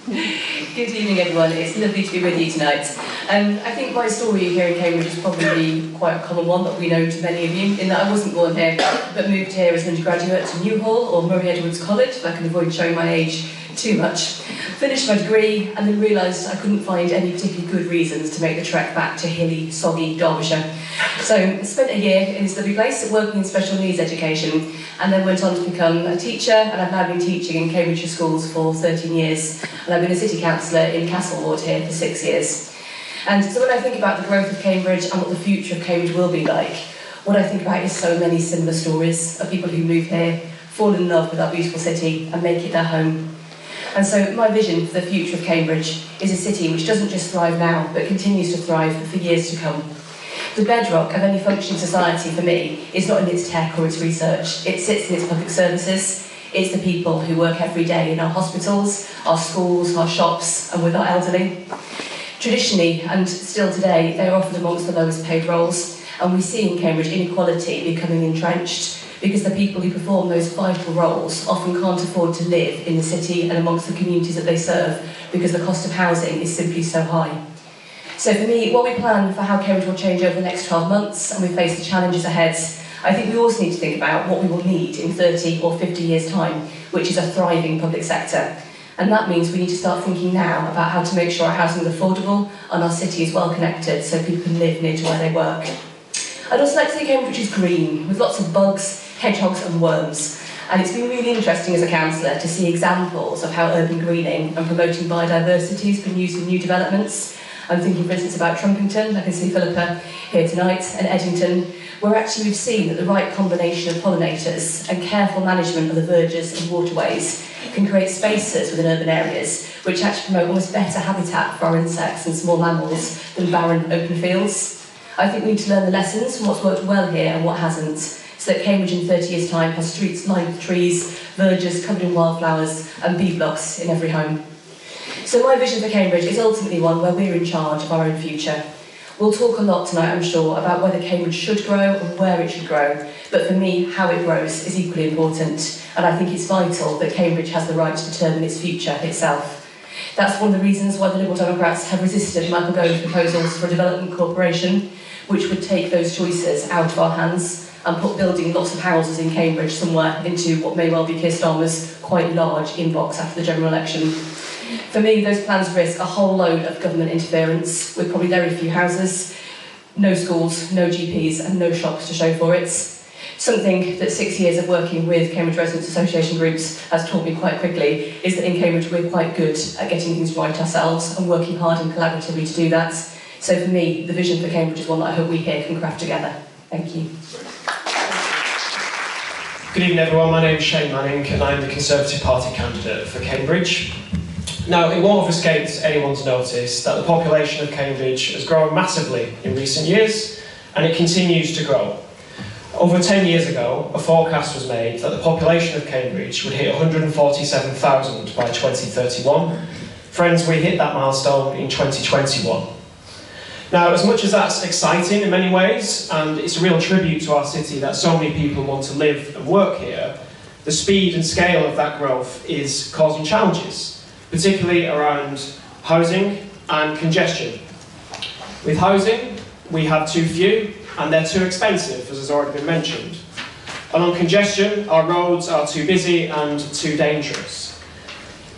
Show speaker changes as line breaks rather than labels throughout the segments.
Good evening, everyone. It's lovely to be with you tonight. I think my story here in Cambridge is probably quite a common one that we know to many of you, in that I wasn't born here, but moved here as an undergraduate to Newhall or Murray Edwards College, if I can avoid showing my age too much. Finished my degree and then realised I couldn't find any particularly good reasons to make the trek back to hilly, soggy Derbyshire. So I spent a year in this lovely place working in special needs education, and then went on to become a teacher, and I've now been teaching in Cambridgeshire schools for 13 years, and I've been a city councillor in Castle Ward here for 6 years. And so when I think about the growth of Cambridge and what the future of Cambridge will be like, what I think about is so many similar stories of people who move here, fall in love with our beautiful city and make it their home. And so my vision for the future of Cambridge is a city which doesn't just thrive now, but continues to thrive for years to come. The bedrock of any functioning society for me is not in its tech or its research. It sits in its public services. It's the people who work every day in our hospitals, our schools, our shops, and with our elderly. Traditionally, and still today, they are often amongst the lowest paid roles, and we see in Cambridge inequality becoming entrenched because the people who perform those vital roles often can't afford to live in the city and amongst the communities that they serve because the cost of housing is simply so high. So for me, what we plan for how Cambridge will change over the next 12 months and we face the challenges ahead, I think we also need to think about what we will need in 30 or 50 years' time, which is a thriving public sector. And that means we need to start thinking now about how to make sure our housing is affordable and our city is well connected so people can live near to where they work. I'd also like to see Cambridge is green, with lots of bugs, hedgehogs and worms. And it's been really interesting as a councillor to see examples of how urban greening and promoting biodiversity has been used in new developments. I'm thinking, for instance, about Trumpington. I can see Philippa here tonight, and Eddington, where actually we've seen that the right combination of pollinators and careful management of the verges and waterways can create spaces within urban areas which actually promote almost better habitat for our insects and small mammals than barren open fields. I think we need to learn the lessons from what's worked well here and what hasn't, so that Cambridge in 30 years' time has streets lined with trees, verges covered in wildflowers and bee blocks in every home. So my vision for Cambridge is ultimately one where we're in charge of our own future. We'll talk a lot tonight, I'm sure, about whether Cambridge should grow and where it should grow, but for me, how it grows is equally important, and I think it's vital that Cambridge has the right to determine its future itself. That's one of the reasons why the Liberal Democrats have resisted Michael Gove's proposals for a development corporation, which would take those choices out of our hands and put building lots of houses in Cambridge somewhere into what may well be Keir Starmer's quite large inbox after the general election. For me, those plans risk a whole load of government interference, with probably very few houses, no schools, no GPs and no shops to show for it. Something that 6 years of working with Cambridge Residents Association groups has taught me quite quickly is that in Cambridge we're quite good at getting things right ourselves and working hard and collaboratively to do that. So for me, the vision for Cambridge is one that I hope we here can craft together. Thank you.
Good evening, everyone. My name is Shane Manning and I'm the Conservative Party candidate for Cambridge. Now, it won't have escaped anyone's notice that the population of Cambridge has grown massively in recent years, and it continues to grow. Over 10 years ago, a forecast was made that the population of Cambridge would hit 147,000 by 2031. Friends, we hit that milestone in 2021. Now, as much as that's exciting in many ways, and it's a real tribute to our city that so many people want to live and work here, the speed and scale of that growth is causing challenges, particularly around housing and congestion. With housing, we have too few and they're too expensive, as has already been mentioned. And on congestion, our roads are too busy and too dangerous.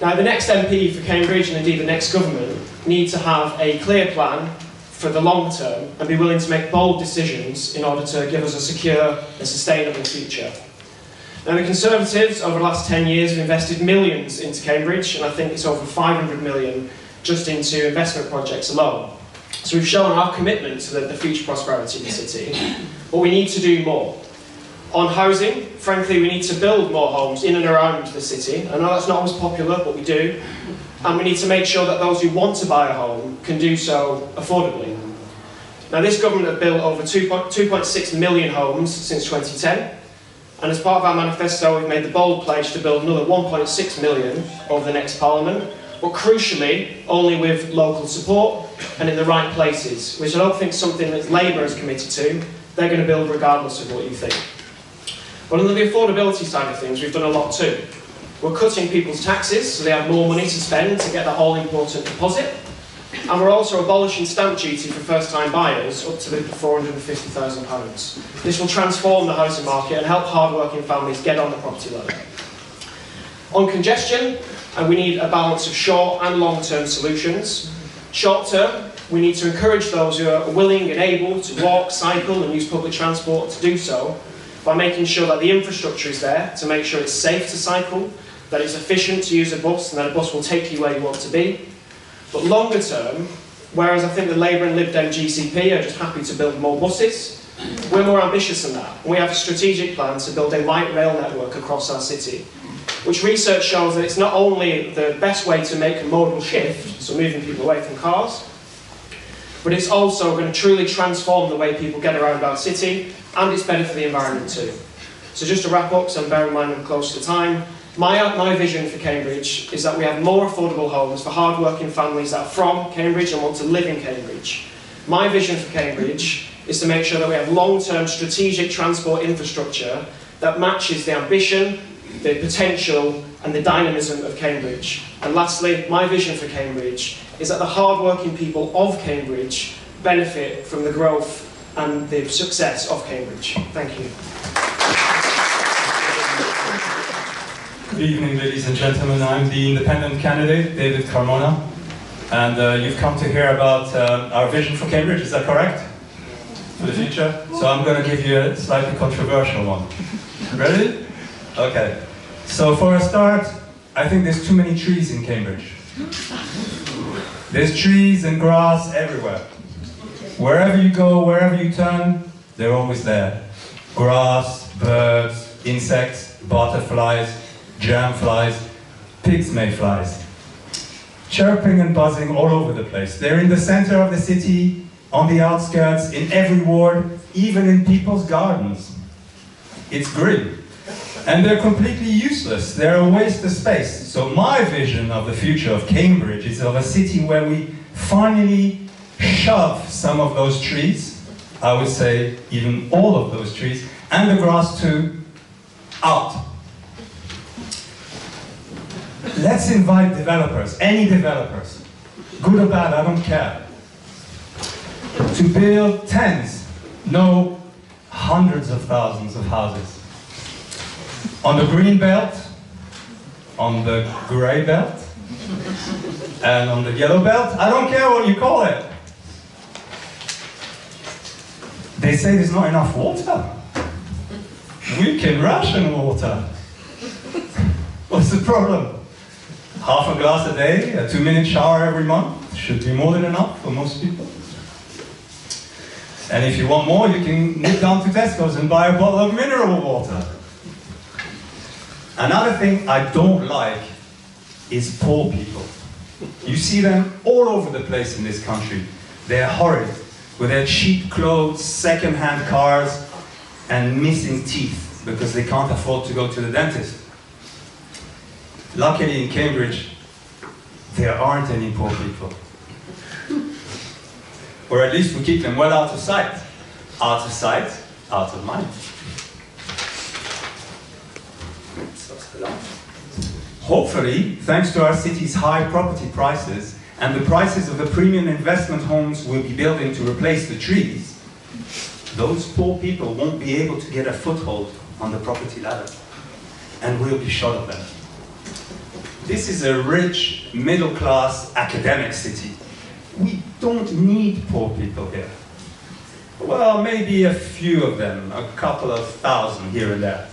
Now, the next MP for Cambridge, and indeed the next government, need to have a clear plan for the long term and be willing to make bold decisions in order to give us a secure and sustainable future. Now, the Conservatives, over the last 10 years, have invested millions into Cambridge, and I think it's over 500 million just into investment projects alone. So we've shown our commitment to the future prosperity of the city, but we need to do more. On housing, frankly, we need to build more homes in and around the city. I know that's not always popular, but we do. And we need to make sure that those who want to buy a home can do so affordably. Now, this government have built over 2.6 million homes since 2010. And as part of our manifesto, we've made the bold pledge to build another 1.6 million over the next Parliament, but crucially, only with local support and in the right places, which I don't think is something that Labour is committed to. They're going to build regardless of what you think. But on the affordability side of things, we've done a lot too. We're cutting people's taxes so they have more money to spend to get that all-important deposit. And we're also abolishing stamp duty for first-time buyers up to the £450,000. This will transform the housing market and help hard-working families get on the property ladder. On congestion, we need a balance of short and long-term solutions. Short-term, we need to encourage those who are willing and able to walk, cycle and use public transport to do so by making sure that the infrastructure is there to make sure it's safe to cycle, that it's efficient to use a bus and that a bus will take you where you want to be. But longer term, whereas I think the Labour and Lib Dem GCP are just happy to build more buses, we're more ambitious than that. We have a strategic plan to build a light rail network across our city, which research shows that it's not only the best way to make a modal shift, so moving people away from cars, but it's also going to truly transform the way people get around our city, and it's better for the environment too. So just to wrap up, so bear in mind I'm close to time, my vision for Cambridge is that we have more affordable homes for hard-working families that are from Cambridge and want to live in Cambridge. My vision for Cambridge is to make sure that we have long-term strategic transport infrastructure that matches the ambition, the potential and the dynamism of Cambridge. And lastly, my vision for Cambridge is that the hard-working people of Cambridge benefit from the growth and the success of Cambridge. Thank you.
Good evening, ladies and gentlemen. I'm the independent candidate, David Carmona, and you've come to hear about our vision for Cambridge, is that correct? For the future? So I'm going to give you a slightly controversial one. Ready? Okay. So for a start, I think there's too many trees in Cambridge. There's trees and grass everywhere. Wherever you go, wherever you turn, they're always there. Grass, birds, insects, butterflies, germ flies, pig's mayflies. Chirping and buzzing all over the place. They're in the center of the city, on the outskirts, in every ward, even in people's gardens. It's green. And they're completely useless. They're a waste of space. So my vision of the future of Cambridge is of a city where we finally shove some of those trees, I would say even all of those trees, and the grass too, out. Let's invite developers, any developers, good or bad, I don't care, to build tens, no, hundreds of thousands of houses. On the green belt, on the grey belt, and on the yellow belt, I don't care what you call it. They say there's not enough water. We can ration water. What's the problem? Half a glass a day, a 2-minute shower every month should be more than enough for most people. And if you want more, you can nip down to Tesco's and buy a bottle of mineral water. Another thing I don't like is poor people. You see them all over the place in this country. They're horrid, with their cheap clothes, second-hand cars, and missing teeth because they can't afford to go to the dentist. Luckily in Cambridge, there aren't any poor people. Or at least we keep them well out of sight. Out of sight, out of mind. Hopefully, thanks to our city's high property prices and the prices of the premium investment homes we'll be building to replace the trees, those poor people won't be able to get a foothold on the property ladder, and we'll be short of them. This is a rich, middle-class, academic city. We don't need poor people here. Well, maybe a few of them, a couple of thousand here and there.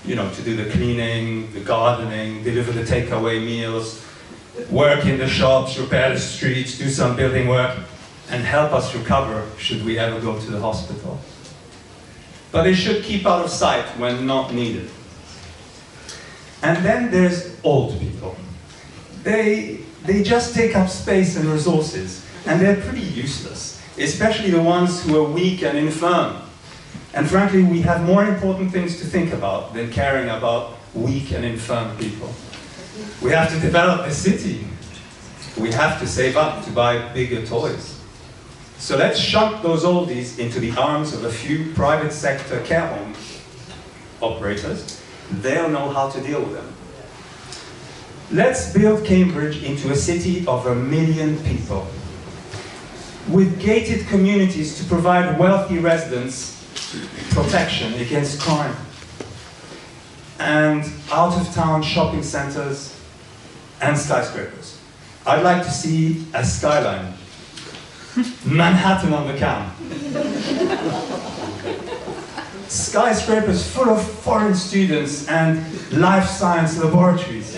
You know, to do the cleaning, the gardening, deliver the takeaway meals, work in the shops, repair the streets, do some building work, and help us recover should we ever go to the hospital. But they should keep out of sight when not needed. And then there's old people. They just take up space and resources, and they're pretty useless, especially the ones who are weak and infirm. And frankly, we have more important things to think about than caring about weak and infirm people. We have to develop the city. We have to save up to buy bigger toys. So let's shunt those oldies into the arms of a few private sector care home operators. They'll know how to deal with them. Let's build Cambridge into a city of 1 million people, with gated communities to provide wealthy residents protection against crime, and out-of-town shopping centers and skyscrapers. I'd like to see a skyline, Manhattan on the Cam. Skyscrapers full of foreign students and life science laboratories,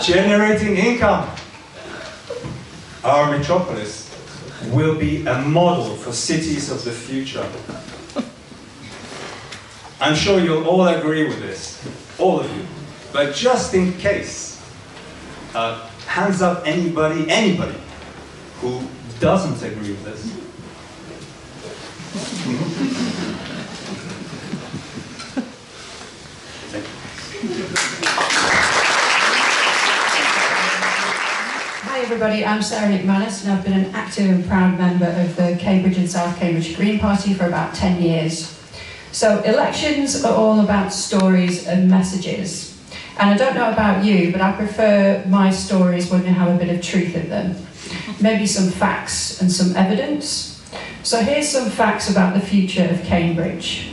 generating income. Our metropolis will be a model for cities of the future. I'm sure you'll all agree with this, all of you. But just in case, hands up anybody who doesn't agree with this.
Hi everybody, I'm Sarah McManus and I've been an active and proud member of the Cambridge and South Cambridge Green Party for about 10 years. So elections are all about stories and messages. And I don't know about you, but I prefer my stories when they have a bit of truth in them. Maybe some facts and some evidence. So here's some facts about the future of Cambridge.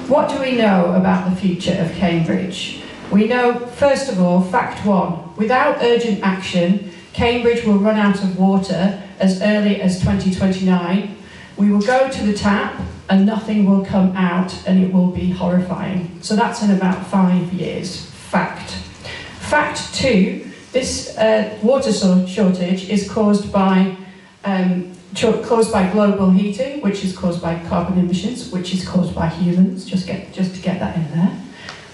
What do we know about the future of Cambridge? We know, first of all, fact one, without urgent action, Cambridge will run out of water as early as 2029. We will go to the tap and nothing will come out and it will be horrifying. So that's in about 5 years. Fact. Fact two, this water shortage is caused by global heating, which is caused by carbon emissions, which is caused by humans, just to get that in there.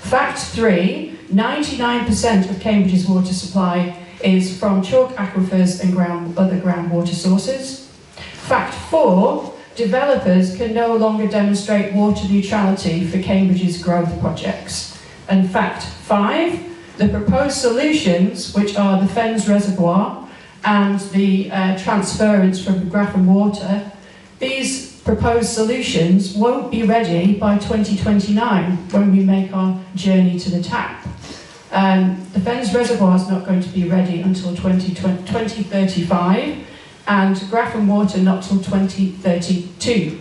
Fact three, 99% of Cambridge's water supply is from chalk aquifers and other groundwater sources. Fact four, developers can no longer demonstrate water neutrality for Cambridge's growth projects. And fact five, the proposed solutions, which are the Fens Reservoir and the transference from the Grafham water, these proposed solutions won't be ready by 2029 when we make our journey to the tap. The Fens Reservoir is not going to be ready until 2035 and Grafham water not till 2032.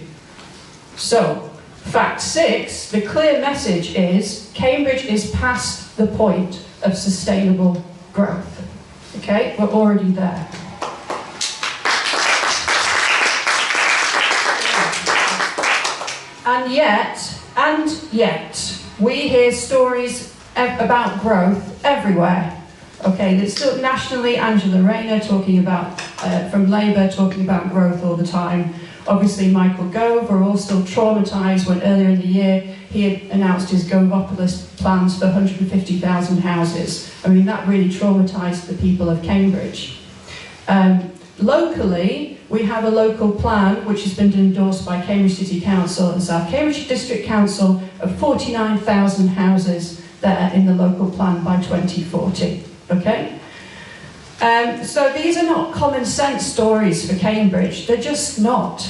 So, fact six, the clear message is Cambridge is past the point of sustainable growth. Okay, we're already there. And yet, we hear stories about growth everywhere. Okay, there's still nationally Angela Rayner talking about, from Labour, talking about growth all the time. Obviously Michael Gove, we're all still traumatised when earlier in the year he had announced his Govopolis plans for 150,000 houses. I mean, that really traumatised the people of Cambridge. Locally, we have a local plan which has been endorsed by Cambridge City Council and South Cambridge District Council of 49,000 houses there in the local plan by 2040. Okay? So these are not common sense stories for Cambridge, they're just not.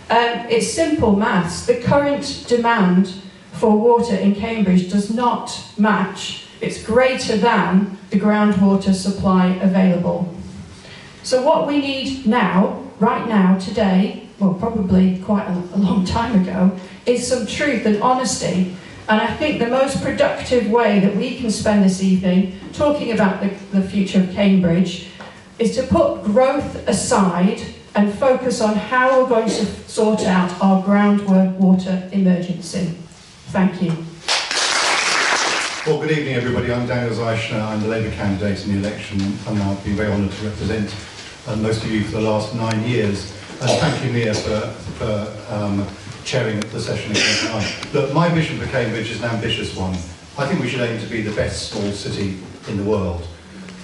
It's simple maths. The current demand for water in Cambridge does not match, it's greater than the groundwater supply available. So what we need now, right now, today, well probably quite a long time ago, is some truth and honesty. And I think the most productive way that we can spend this evening talking about the future of Cambridge is to put growth aside and focus on how we're going to sort out our groundwater emergency. Thank you.
Well, good evening everybody. I'm Danielzner. I'm the Labour candidate in the election and I've been very honoured to represent most of you for the last 9 years. And thank you, Mia, for chairing the session again tonight. Look, my vision for Cambridge is an ambitious one. I think we should aim to be the best small city in the world.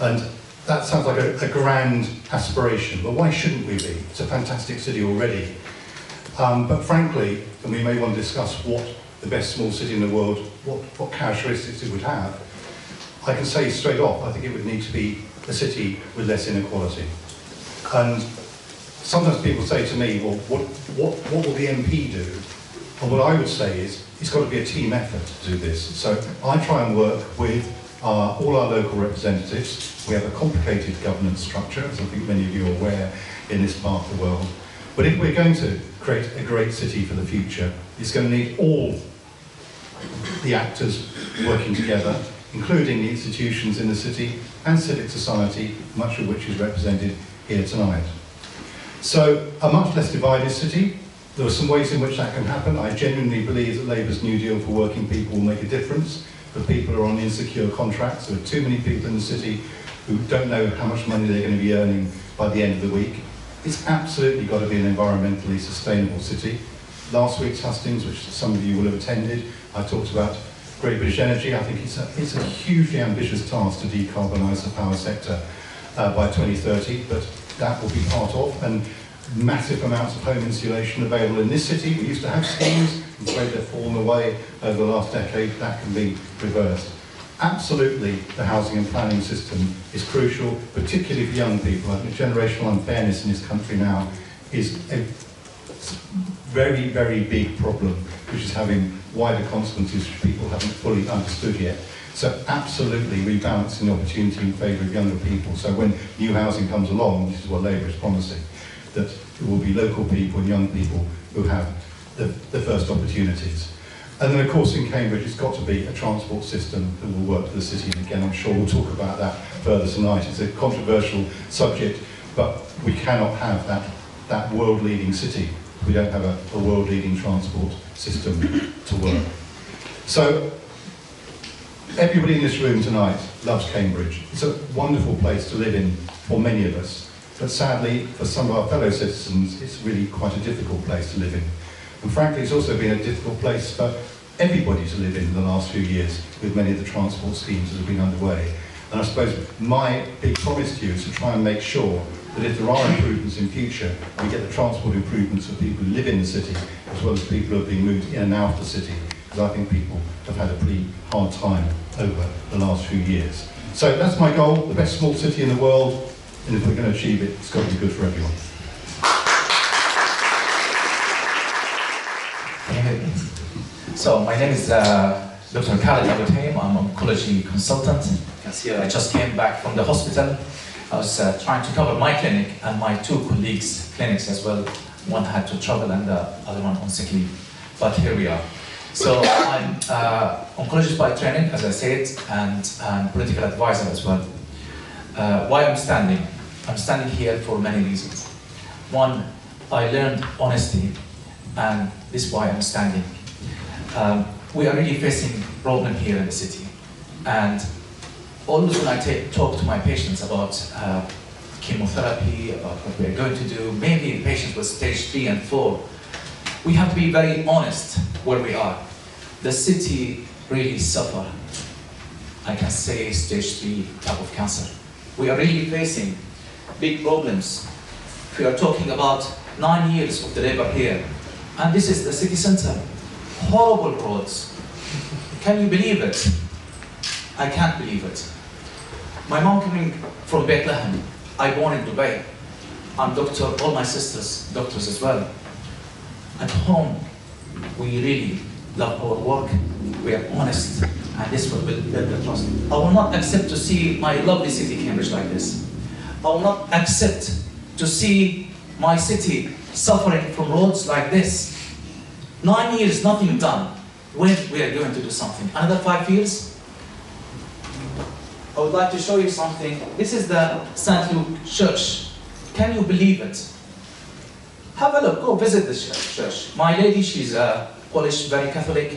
And that sounds like a grand aspiration, but why shouldn't we be? It's a fantastic city already. But frankly, and we may want to discuss what the best small city in the world, what characteristics it would have, I can say straight off, I think it would need to be a city with less inequality. And sometimes people say to me, well, what will the MP do? And what I would say is, it's got to be a team effort to do this. So I try and work with are all our local representatives. We have a complicated governance structure, as I think many of you are aware in this part of the world. But if we're going to create a great city for the future, it's going to need all the actors working together, including the institutions in the city and civic society, much of which is represented here tonight. So, a much less divided city. There are some ways in which that can happen. I genuinely believe that Labour's New Deal for working people will make a difference for people who are on insecure contracts. There are too many people in the city who don't know how much money they're going to be earning by the end of the week. It's absolutely got to be an environmentally sustainable city. Last week's Hustings, which some of you will have attended, I talked about Great British Energy. I think it's a hugely ambitious task to decarbonise the power sector by 2030, but that will be part of, and massive amounts of home insulation available in this city. We used to have schemes, I'm afraid they've fallen away over the last decade. That can be reversed. Absolutely, the housing and planning system is crucial, particularly for young people. I think generational unfairness in this country now is a very, very big problem, which is having wider consequences which people haven't fully understood yet. So absolutely rebalancing the opportunity in favour of younger people. So when new housing comes along, this is what Labour is promising, that it will be local people and young people who have the first opportunities. And then of course in Cambridge it's got to be a transport system that will work for the city. And again, I'm sure we'll talk about that further tonight. It's a controversial subject, but we cannot have that world-leading city if we don't have a world-leading transport system to work. So everybody in this room tonight loves Cambridge. It's a wonderful place to live in for many of us. But sadly, for some of our fellow citizens, it's really quite a difficult place to live in. And frankly, it's also been a difficult place for everybody to live in the last few years with many of the transport schemes that have been underway. And I suppose my big promise to you is to try and make sure that if there are improvements in future, we get the transport improvements for people who live in the city, as well as people who are being moved in and out of the city, because I think people have had a pretty hard time over the last few years. So that's my goal, the best small city in the world, and if we're going to achieve it, it's got to be good for everyone.
So my name is Dr. Khaled Abutaim. I'm an oncology consultant. You can see I just came back from the hospital. I was trying to cover my clinic and my two colleagues' clinics as well. One had to travel and the other one on sick leave. But here we are. So I'm oncologist by training, as I said, and political advisor as well. Why I'm standing? I'm standing here for many reasons. One, I learned honesty, and this is why I'm standing. We are really facing problem here in the city, and always when I talk to my patients about chemotherapy, about what we are going to do, maybe patients with stage 3 and 4, we have to be very honest where we are. The city really suffer. I can say stage 3 type of cancer. We are really facing big problems. We are talking about 9 years of the labor here, and this is the city center. Horrible roads. Can you believe it? I can't believe it. My mom coming from Bethlehem. I born in Dubai. I'm doctor, all my sisters, doctors as well. At home, we really love our work. We are honest, and this will build the trust. I will not accept to see my lovely city, Cambridge, like this. I will not accept to see my city suffering from roads like this. 9 years, nothing done. When we are going to do something? Another 5 years? I would like to show you something. This is the St. Luke Church. Can you believe it? Have a look, go visit the church. My lady, she's a Polish, very Catholic,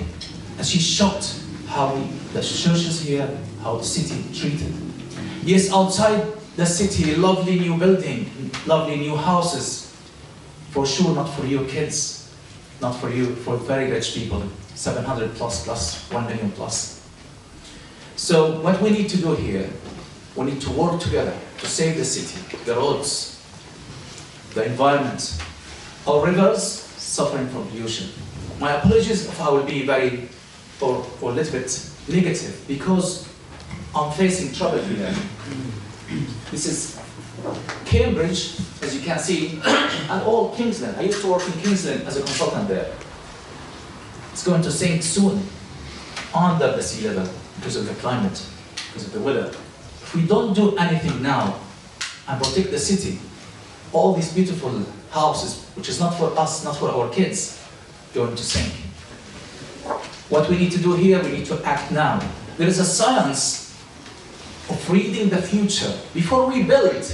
and she's shocked how the churches here, how the city treated. Yes, outside the city, lovely new building, lovely new houses. For sure, not for you kids. Not for you, for very rich people, 700 plus, 1 million plus. So what we need to do here, we need to work together to save the city, the roads, the environment. Our rivers suffering from pollution. My apologies if I will be very, or a little bit negative, because I'm facing trouble here. This is Cambridge, as you can see, and all Kingsland. I used to work in Kingsland as a consultant there. It's going to sink soon under the sea level because of the climate. because of the weather. If we don't do anything now and protect the city, all these beautiful houses, which is not for us, not for our kids, going to sink. What we need to do here, we need to act now. There is a science of reading the future. Before we build,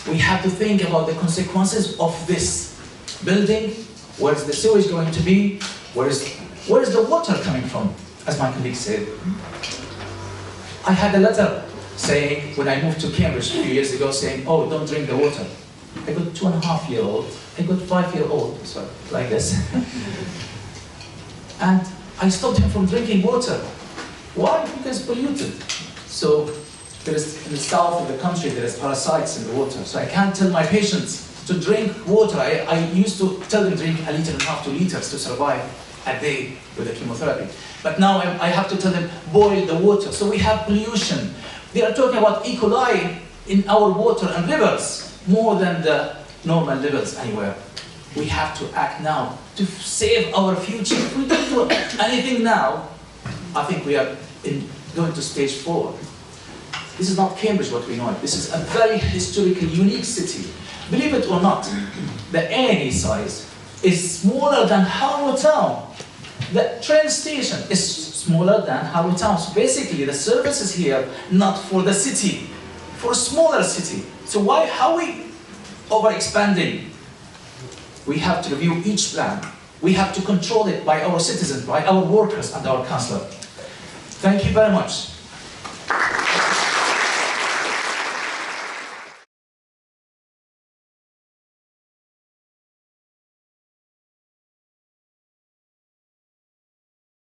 we have to think about the consequences of this building. Where is the sewage going to be? Where is the water coming from? As my colleague said. I had a letter saying, when I moved to Cambridge a few years ago, saying, oh, don't drink the water. I got 2.5-year-old, I got 5-year-old, sorry, like this. And I stopped him from drinking water. Why? Because it's polluted. So there is, in the south of the country, there is parasites in the water. So I can't tell my patients to drink water. I used to tell them drink 1.5 to 2 liters to survive a day with the chemotherapy. But now I have to tell them boil the water. So we have pollution. They are talking about E. coli in our water and rivers more than the normal levels anywhere. We have to act now to save our future. If we don't do anything now, I think we are going to stage 4. This is not Cambridge what we know it. This is a very historically unique city. Believe it or not, the A&E size is smaller than Harrow Town. The train station is smaller than Harrow Town. So basically the services here, not for the city, for a smaller city. So how are we over-expanding? We have to review each plan. We have to control it by our citizens, by our workers and our councillor. Thank you very much.